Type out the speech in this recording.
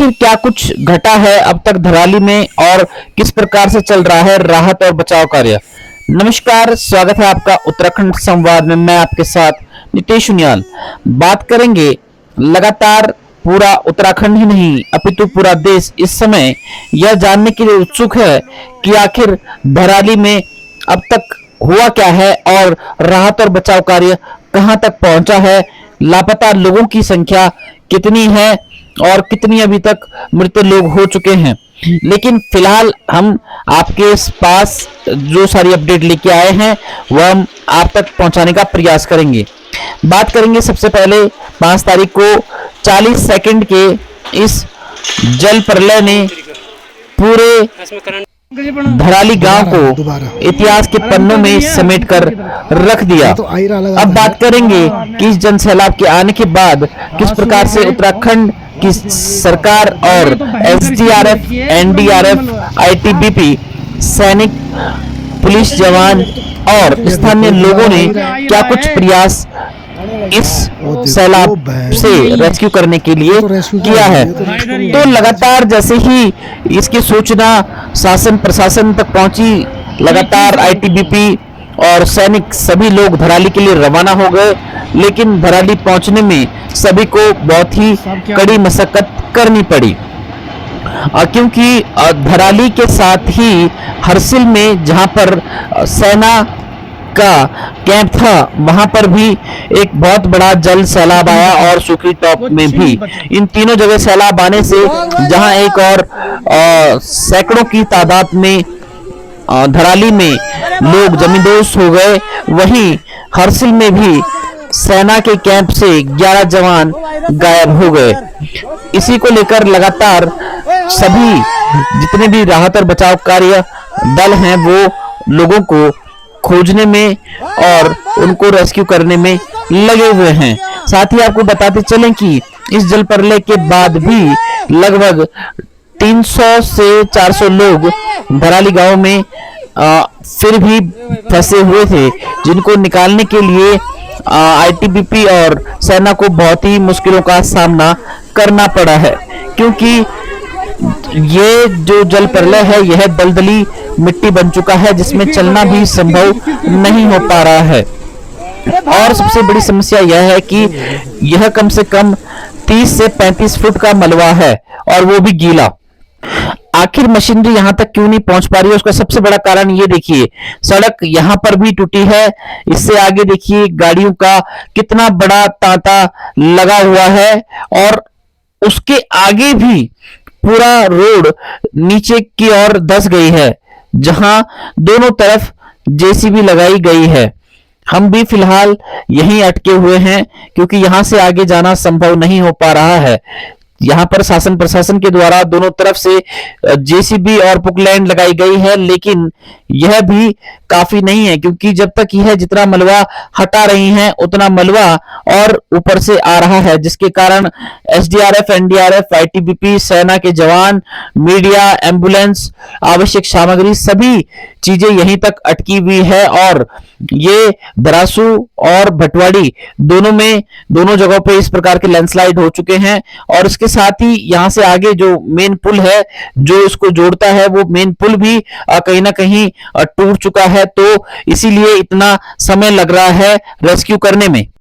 आखिर क्या कुछ घटा है अब तक धराली में और किस प्रकार से चल रहा है राहत और बचाव कार्य। नमस्कार, स्वागत है आपका उत्तराखंड संवाद में। मैं आपके साथ नितेश उनियाल। बात करेंगे लगातार पूरा उत्तराखंड ही नहीं अपितु पूरा देश इस समय यह जानने के लिए उत्सुक है कि आखिर धराली में अब तक हुआ क्या है और राहत और बचाव कार्य कहां तक पहुंचा है, लापता लोगों की संख्या कितनी है और कितनी अभी तक मृत लोग हो चुके हैं। लेकिन फिलहाल हम आपके पास जो सारी अपडेट लेके आए हैं वह हम आप तक पहुंचाने का प्रयास करेंगे। बात करेंगे सबसे पहले 5 तारीख को 40 सेकंड के इस जल प्रलय ने पूरे धराली गांव को इतिहास के पन्नों में समेट कर रख दिया। अब बात करेंगे कि इस जन सैलाब के आने के बाद किस प्रकार से उत्तराखंड की सरकार और एसडीआरएफ, एनडीआरएफ, आईटीबीपी, सैनिक, पुलिस जवान और स्थानीय लोगों ने क्या कुछ प्रयास इस सैलाब से रेस्क्यू करने के लिए किया है। तो लगातार जैसे ही इसकी सूचना शासन प्रशासन तक पहुंची, लगातार आईटीबीपी और सैनिक सभी लोग धराली के लिए रवाना हो गए। लेकिन धराली पहुंचने में सभी को बहुत ही कड़ी मशक्कत करनी पड़ी, क्योंकि धराली के साथ ही हरसिल में जहां पर सेना का कैंप था वहां पर भी एक बहुत बड़ा जल सैलाब आया और सुखी टॉप में भी। इन तीनों जगह सैलाब आने से जहां एक और सैकड़ों की तादाद में धराली में लोग जमींदोज हो गए, वहीं हरसिल में भी सेना के कैंप से 11 जवान गायब हो गए। इसी को लेकर लगातार सभी जितने भी राहत और बचाव कार्य दल हैं वो लोगों को खोजने में और उनको रेस्क्यू करने में लगे हुए हैं। साथ ही आपको बताते चलें कि इस जल प्रलय के बाद भी लगभग 300 से 400 लोग धराली गांव में फिर भी फंसे हुए थे, जिनको निकालने के लिए आईटीबीपी और सेना को बहुत ही मुश्किलों का सामना करना पड़ा है, क्योंकि ये जो जल प्रलय है यह दलदली मिट्टी बन चुका है जिसमें चलना भी संभव नहीं हो पा रहा है। और सबसे बड़ी समस्या यह है कि यह कम से कम 30 से 35 फुट का मलबा है और वो भी गीला। आखिर मशीनरी यहां तक क्यों नहीं पहुंच पा रही है, उसका सबसे बड़ा कारण ये देखिए, सड़क यहां पर भी टूटी है। इससे आगे देखिए गाड़ियों का कितना बड़ा तांता लगा हुआ है और उसके आगे भी पूरा रोड नीचे की ओर धंस गई है, जहां दोनों तरफ जेसीबी लगाई गई है। हम भी फिलहाल यहीं अटके हुए हैं क्योंकि यहां से आगे जाना संभव नहीं हो पा रहा है। यहां पर शासन प्रशासन के द्वारा दोनों तरफ से जेसीबी और पुकलैंड लगाई गई है, लेकिन यह भी काफी नहीं है, क्योंकि जब तक यह जितना मलबा हटा रही हैं उतना मलबा और ऊपर से आ रहा है, जिसके कारण एसडीआरएफ, एनडीआरएफ, आईटीबीपी, सेना के जवान, मीडिया, एम्बुलेंस, आवश्यक सामग्री सभी चीजें यहीं तक अटकी हुई है। और ये दरासू और भटवाड़ी दोनों जगहों पे इस प्रकार के लैंडस्लाइड हो चुके हैं। और इसके साथ ही यहां से आगे जो मेन पुल है जो इसको जोड़ता है वो मेन पुल भी कहीं ना कहीं टूट चुका है, तो इसीलिए इतना समय लग रहा है रेस्क्यू करने में।